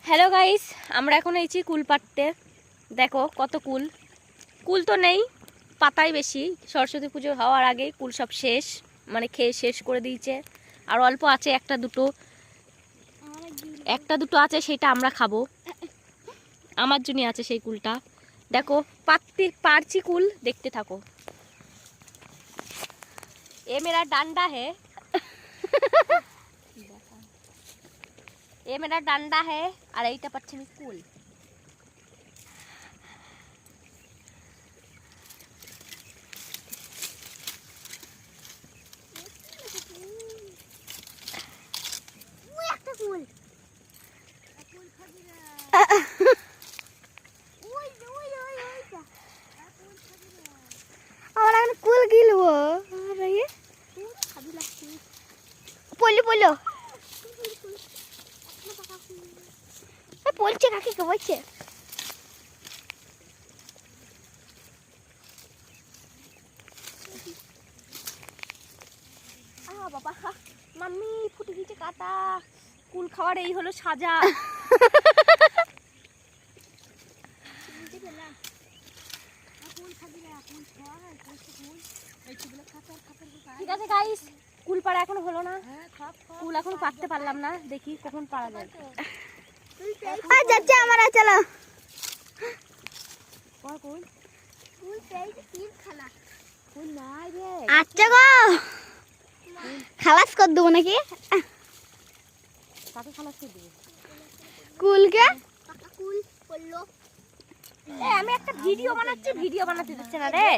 Hello guys, আমরা এখন এসেছি কুল পাড়তে। দেখো কত কুল। কুল তো নেই, পাতাই বেশি। সরস্বতী পুজো হওয়ার আগেই কুল সব শেষ, মানে খেয়ে শেষ করে দিয়েছে। আর অল্প আছে, একটা দুটো আছে, সেটা আমরা খাবো। আমার জন্য আছে সেই কুলটা। দেখো পারছি কুল, দেখতে থাকো। এ মেরা ডান্ডা হে এ মেরা ডান্ডা হে। আর এইটা পাচ্ছি আমি কুল। আমার এখন কুল গিলবো। পড়লো পড়লো পড়ছে, কাকে কে বলছে? বাবা, মাম্মি ফুটে গেছে কাটা। কুল খাওয়ার এই হলো সাজা। ঠিক আছে গাইস, কুল পাড়া এখনো হলো না। কুল এখন পাড়তে পারলাম না, দেখি কখন পাড়া যায়। যাচ্ছে আমার, চলো। আচ্ছা গো, খালাস করে দেবো নাকি? কাকে খালাস করে দেবো? কুলকে। আমি একটা ভিডিও বানাচ্ছি, ভিডিও বানাতে দিচ্ছে না রে।